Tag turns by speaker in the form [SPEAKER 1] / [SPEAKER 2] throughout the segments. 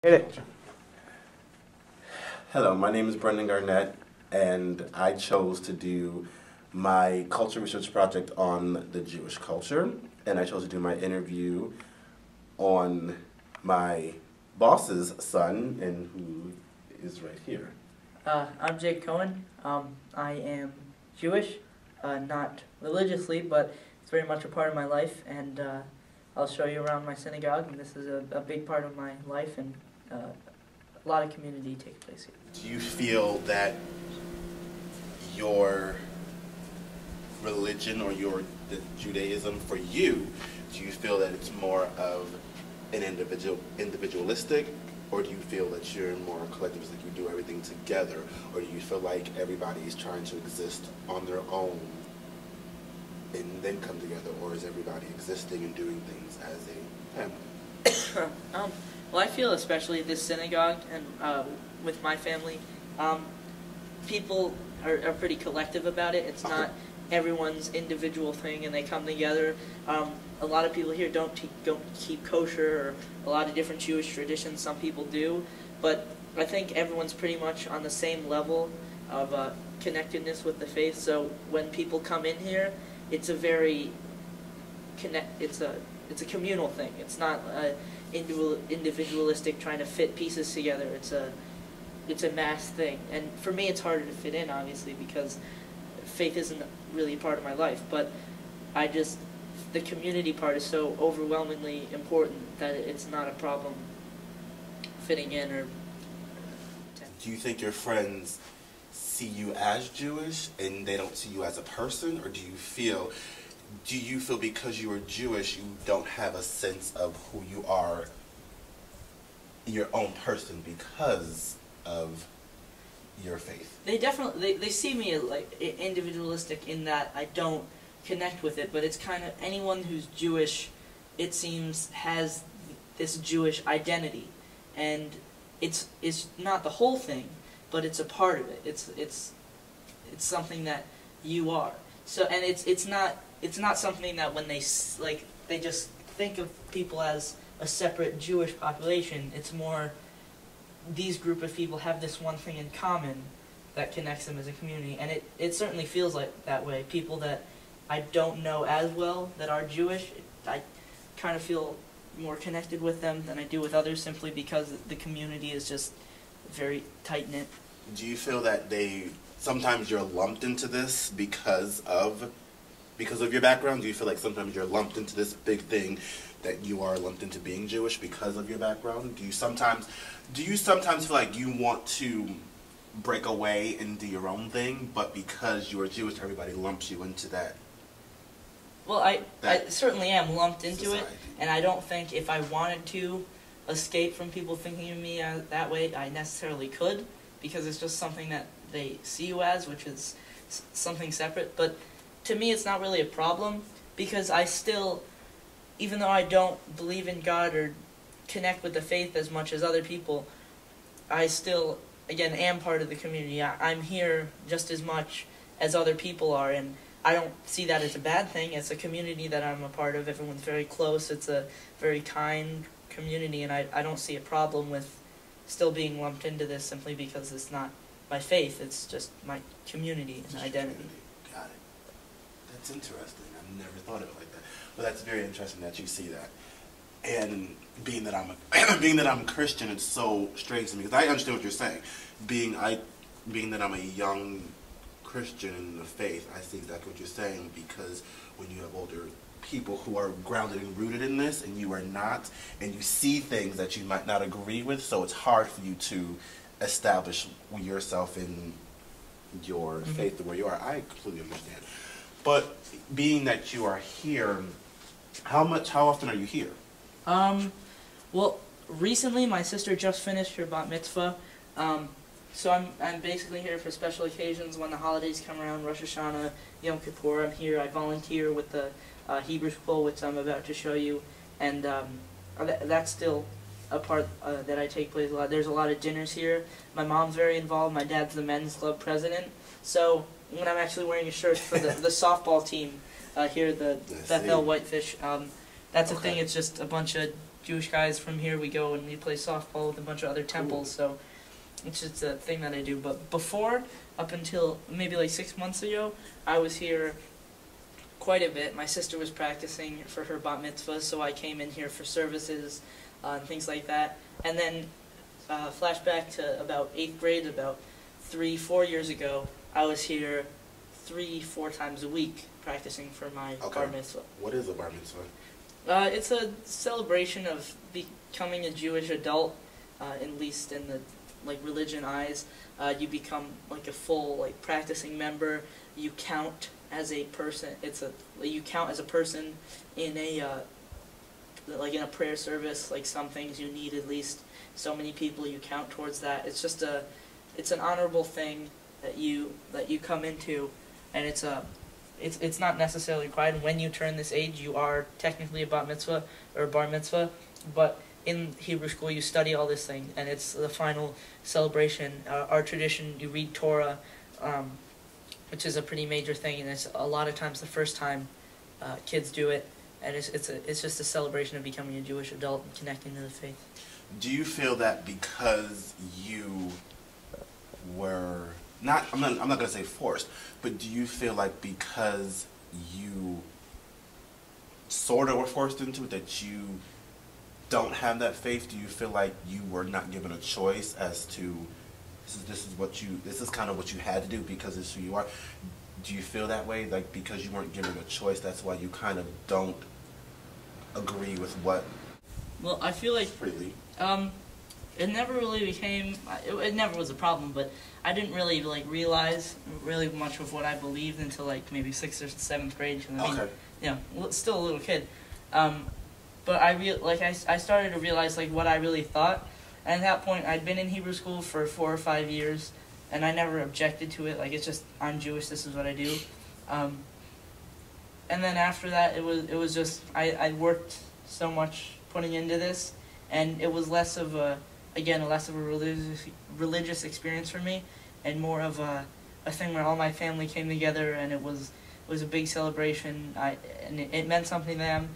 [SPEAKER 1] Hit it.
[SPEAKER 2] Hello, my name is Brendan Garnett, and I chose to do my culture research project on the Jewish culture, and I chose to do my interview on my boss's son, and who is right here.
[SPEAKER 3] I'm Jake Cohen. I am Jewish, not religiously, but it's very much a part of my life, and I'll show you around my synagogue, and this is a big part of my life, and a lot of community takes place here.
[SPEAKER 2] Do you feel that your religion or the Judaism for you, do you feel that it's more of an individualistic, or do you feel that you're more collectivist, like you do everything together, or do you feel like everybody is trying to exist on their own and then come together, or is everybody existing and doing things as a family?
[SPEAKER 3] Well, I feel especially at this synagogue and with my family, people are pretty collective about it. It's not everyone's individual thing, and they come together. A lot of people here don't keep kosher, or a lot of different Jewish traditions. Some people do, but I think everyone's pretty much on the same level of connectedness with the faith. So when people come in here, it's a very it's a communal thing. It's not individualistic trying to fit pieces together. It's a mass thing, and for me it's harder to fit in, obviously, because faith isn't really a part of my life, but the community part is so overwhelmingly important that it's not a problem fitting in. Or
[SPEAKER 2] do you think your friends see you as Jewish and they don't see you as a person, or do you feel because you are Jewish you don't have a sense of who you are, your own person, because of your faith?
[SPEAKER 3] They definitely they see me as like individualistic in that I don't connect with it, but it's kind of anyone who's Jewish, it seems, has this Jewish identity, and it's not the whole thing, but it's a part of it. It's something that you are. So, and it's not something that when they just think of people as a separate Jewish population. It's more these group of people have this one thing in common that connects them as a community, and it certainly feels like that way. People that I don't know as well that are Jewish, I kind of feel more connected with them than I do with others, simply because the community is just very tight-knit.
[SPEAKER 2] Do you feel that sometimes you're lumped into this because of your background? Do you feel like sometimes you're lumped into this big thing that you are lumped into being Jewish because of your background? Do you sometimes feel like you want to break away and do your own thing, but because you are Jewish, everybody lumps you into that?
[SPEAKER 3] Well, I certainly am lumped into
[SPEAKER 2] society.
[SPEAKER 3] it, and I don't think if I wanted to escape from people thinking of me that way, I necessarily could, because it's just something that they see you as, which is something separate. But to me, it's not really a problem, because I still, even though I don't believe in God or connect with the faith as much as other people, I still, again, am part of the community. I'm here just as much as other people are, and I don't see that as a bad thing. It's a community that I'm a part of. Everyone's very close. It's a very kind community, and I don't see a problem with still being lumped into this simply because it's not my faith. It's just my community and identity.
[SPEAKER 2] Got it. That's interesting. I've never thought of it like that. But that's very interesting that you see that. And being that I'm Christian, it's so strange to me, because I understand what you're saying. Being that I'm a young Christian in the faith, I see exactly what you're saying, because when you have older people who are grounded and rooted in this, and you are not, and you see things that you might not agree with, so it's hard for you to establish yourself in your faith the way you are. I completely understand. But being that you are here, how often are you here?
[SPEAKER 3] Well, recently my sister just finished her bat mitzvah, so I'm basically here for special occasions when the holidays come around, Rosh Hashanah, Yom Kippur. I'm here. I volunteer with the Hebrew school, which I'm about to show you, and that's still a part that I take place a lot. There's a lot of dinners here. My mom's very involved. My dad's the men's club president. So when I'm actually wearing a shirt for the softball team here, the Bethel Whitefish, that's a thing. It's just a bunch of Jewish guys from here, we go and we play softball with a bunch of other temples. So it's just a thing that I do. But before, up until maybe like 6 months ago, I was here quite a bit. My sister was practicing for her bat mitzvah, so I came in here for services and things like that. And then flashback to about 8th grade, about 3-4 years ago, I was here 3-4 times a week practicing for my bar mitzvah.
[SPEAKER 2] What is a bar mitzvah?
[SPEAKER 3] It's a celebration of becoming a Jewish adult, at least in the religion eyes. You become like a full practicing member. You count as a person. You count as a person in a in a prayer service. Like some things you need at least so many people. You count towards that. It's just it's an honorable thing that you come into, and it's not necessarily required. When you turn this age, you are technically a bat mitzvah or a bar mitzvah, but in Hebrew school you study all this thing, and it's the final celebration. Our tradition, you read Torah, which is a pretty major thing, and it's a lot of times the first time kids do it, and it's just a celebration of becoming a Jewish adult and connecting to the faith.
[SPEAKER 2] Do you feel that because you were not, I'm not going to say forced, but do you feel like because you sort of were forced into it, that you don't have that faith? Do you feel like you were not given a choice as to this is kind of what you had to do because it's who you are? Do you feel that way, like because you weren't given a choice, that's why you kind of don't agree with what?
[SPEAKER 3] Well, I feel like
[SPEAKER 2] freely.
[SPEAKER 3] It never really became. It never was a problem, but I didn't really realize really much of what I believed until maybe 6th or 7th grade. Still a little kid. But I started to realize what I really thought, and at that point I'd been in Hebrew school for 4 or 5 years, and I never objected to it. It's just, I'm Jewish, this is what I do. And then after that, it was just I worked so much putting into this, and it was less of a religious experience for me, and more of a thing where all my family came together, and it was a big celebration. And it meant something to them,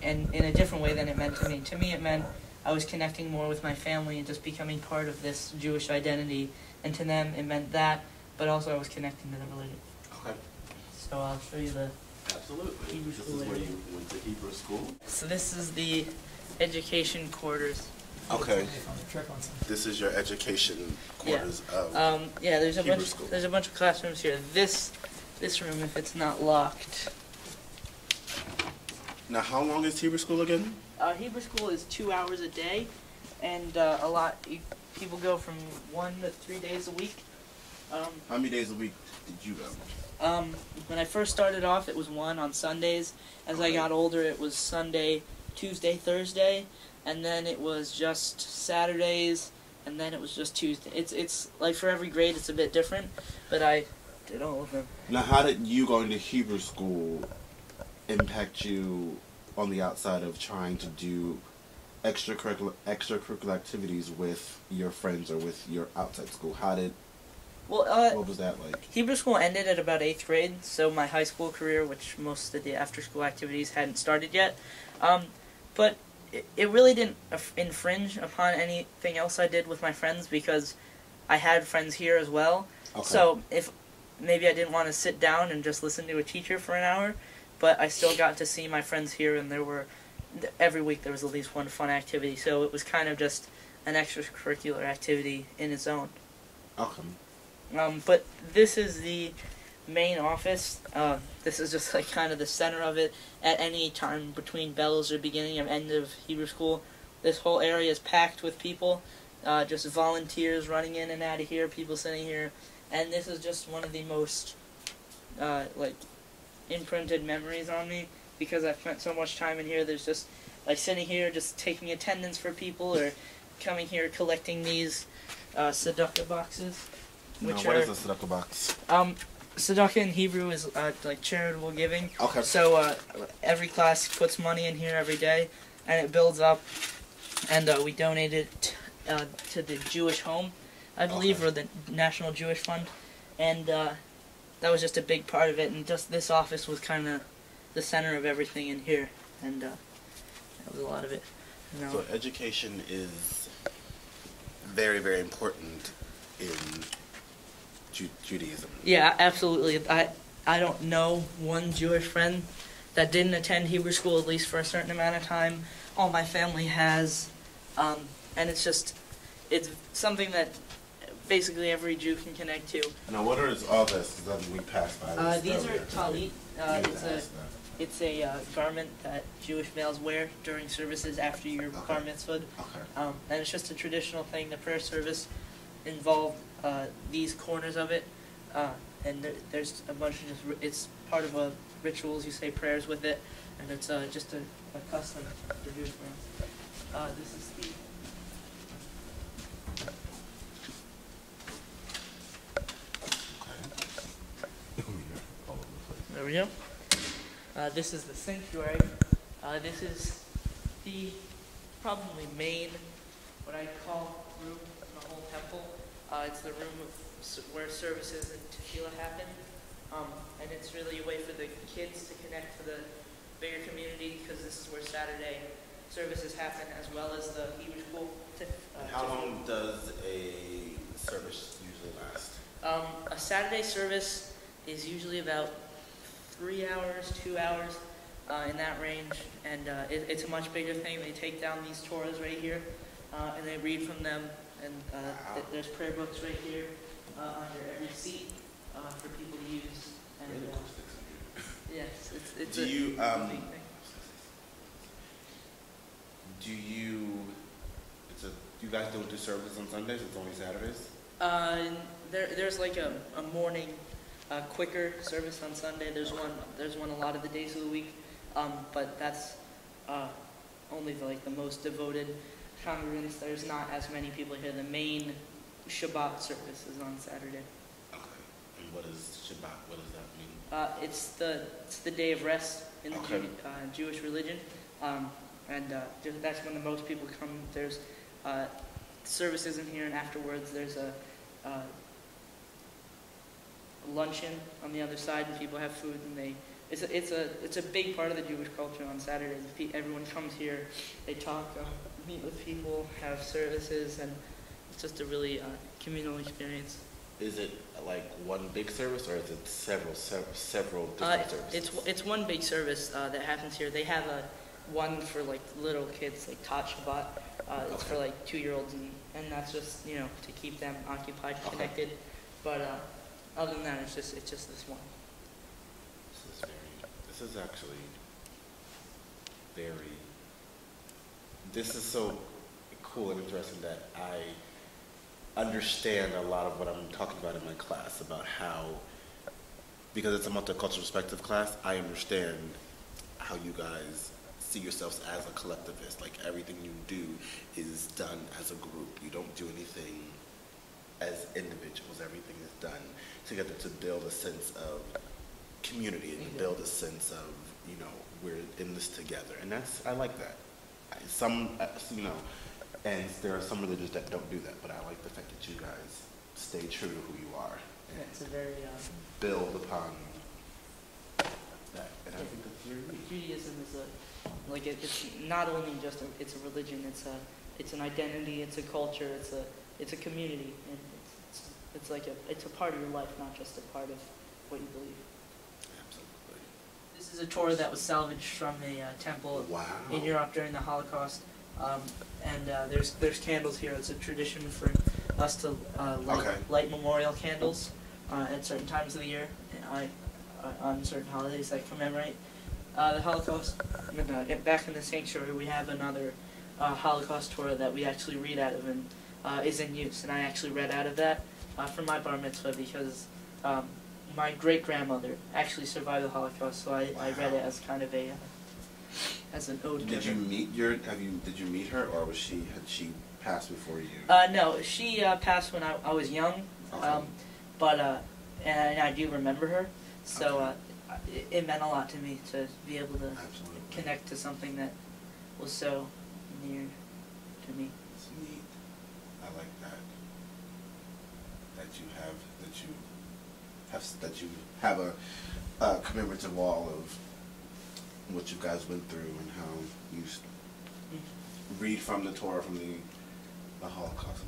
[SPEAKER 3] and in a different way than it meant to me. To me, it meant I was connecting more with my family and just becoming part of this Jewish identity, and to them, it meant that, but also I was connecting to the religion.
[SPEAKER 2] Okay.
[SPEAKER 3] So I'll show you the
[SPEAKER 2] Absolutely.
[SPEAKER 3] Hebrew
[SPEAKER 2] This
[SPEAKER 3] school
[SPEAKER 2] is where
[SPEAKER 3] area.
[SPEAKER 2] you went to Hebrew school?
[SPEAKER 3] So this is the education quarters.
[SPEAKER 2] Okay. This is your education quarters of
[SPEAKER 3] there's a
[SPEAKER 2] Hebrew
[SPEAKER 3] bunch.
[SPEAKER 2] school.
[SPEAKER 3] There's a bunch of classrooms here. This room, if it's not locked.
[SPEAKER 2] Now, how long is Hebrew school again?
[SPEAKER 3] Hebrew school is 2 hours a day, and people go from 1 to 3 days a week.
[SPEAKER 2] How many days a week did you go?
[SPEAKER 3] When I first started off, it was 1 on Sundays. As I got older, it was Sunday, Tuesday, Thursday, and then it was just Saturdays, and then it was just Tuesday. It's for every grade, it's a bit different, but I did all of them.
[SPEAKER 2] Now, how did you going to Hebrew school impact you on the outside of trying to do extracurricular activities with your friends or with your outside school? What was that like?
[SPEAKER 3] Hebrew school ended at about 8th grade, so my high school career, which most of the after-school activities hadn't started yet. But it really didn't infringe upon anything else I did with my friends, because I had friends here as well. Okay. So if maybe I didn't want to sit down and just listen to a teacher for an hour, but I still got to see my friends here, and every week there was at least one fun activity, so it was kind of just an extracurricular activity in its own.
[SPEAKER 2] Okay.
[SPEAKER 3] But this is the main office. This is just kind of the center of it. At any time between bells or beginning and end of Hebrew school, this whole area is packed with people, just volunteers running in and out of here, people sitting here, and this is just one of the most imprinted memories on me, because I've spent so much time in here. There's just sitting here, just taking attendance for people, or coming here collecting these tzedakah boxes.
[SPEAKER 2] What is a tzedakah box?
[SPEAKER 3] Tzedakah in Hebrew is charitable giving.
[SPEAKER 2] Okay.
[SPEAKER 3] So every class puts money in here every day, and it builds up, and we donate it to the Jewish Home, I believe, or the National Jewish Fund, and that was just a big part of it. And just this office was kind of the center of everything in here, and that was a lot of it. You know?
[SPEAKER 2] So education is very, very important in Judaism.
[SPEAKER 3] Yeah, absolutely. I don't know one Jewish friend that didn't attend Hebrew school at least for a certain amount of time. All my family has, and it's something that basically every Jew can connect to.
[SPEAKER 2] Now, what is all this? Then we passed by this.
[SPEAKER 3] These are
[SPEAKER 2] earlier.
[SPEAKER 3] talit.
[SPEAKER 2] Yes,
[SPEAKER 3] It's a garment that Jewish males wear during services after your bar mitzvah.
[SPEAKER 2] Okay.
[SPEAKER 3] And it's just a traditional thing. The prayer service involved these corners of it, and there's a bunch of it's part of a rituals. You say prayers with it, and it's just a custom for Jewish males. This is the. There we go. This is the sanctuary. This is the probably main, what I call, room in the whole temple. It's the room where services and tefillah happen. And it's really a way for the kids to connect to the bigger community, because this is where Saturday services happen, as well as the Hebrew school.
[SPEAKER 2] And how long does a service usually last?
[SPEAKER 3] A Saturday service is usually about 3 hours, 2 hours, in that range, and it's a much bigger thing. They take down these Torahs right here, and they read from them, and there's prayer books right here under every seat for people to use. And, yes, it's
[SPEAKER 2] do
[SPEAKER 3] a
[SPEAKER 2] you
[SPEAKER 3] big thing.
[SPEAKER 2] do you guys don't do services on Sundays? It's only Saturdays.
[SPEAKER 3] There's like a morning quicker service on Sunday. There's one a lot of the days of the week, but that's only the most devoted congregants. There's not as many people here. The main Shabbat service is on Saturday.
[SPEAKER 2] Okay. And what is Shabbat? What does that mean?
[SPEAKER 3] It's the day of rest in the
[SPEAKER 2] Okay.
[SPEAKER 3] Jewish religion, and that's when the most people come. There's services in here, and afterwards there's a luncheon on the other side, and people have food, and it's a big part of the Jewish culture on Saturdays. Everyone comes here, they talk, meet with people, have services, and it's just a really communal experience.
[SPEAKER 2] Is it like one big service, or is it several different services?
[SPEAKER 3] It's one big service that happens here. They have one for like little kids, like Tot Shabbat. It's for like 2-year-olds, and that's just to keep them occupied, connected. But other than that, it's just this one.
[SPEAKER 2] This is actually very. This is so cool and interesting that I understand a lot of what I'm talking about in my class about how, because it's a multicultural perspective class, I understand how you guys see yourselves as a collectivist. Like everything you do is done as a group. You don't do anything as individuals. Everything is done together to build a sense of community and to build a sense of, we're in this together. And I like that. And there are some religions that don't do that, but I like the fact that you guys stay true to who you are. And
[SPEAKER 3] It's a very
[SPEAKER 2] build upon that. And I think that's very neat.
[SPEAKER 3] Judaism is it's not only just it's a religion. It's an identity. It's a culture. It's a community, and it's a part of your life, not just a part of what you believe.
[SPEAKER 2] Absolutely.
[SPEAKER 3] This is a Torah that was salvaged from a temple in Europe during the Holocaust, and there's candles here. It's a tradition for us to light memorial candles at certain times of the year, on certain holidays that commemorate the Holocaust. And back in the sanctuary, we have another Holocaust Torah that we actually read out of, and is in use. And I actually read out of that for my bar mitzvah because my great-grandmother actually survived the Holocaust, so I read it as kind of as an ode to her.
[SPEAKER 2] Did you meet her, or had she passed before you?
[SPEAKER 3] No, she passed when I was young, but and I do remember her, so it meant a lot to me to be able to connect to something that was so near to me.
[SPEAKER 2] It's neat. I like that. That you have a commemorative wall of what you guys went through and how you read from the Torah, from the Holocaust.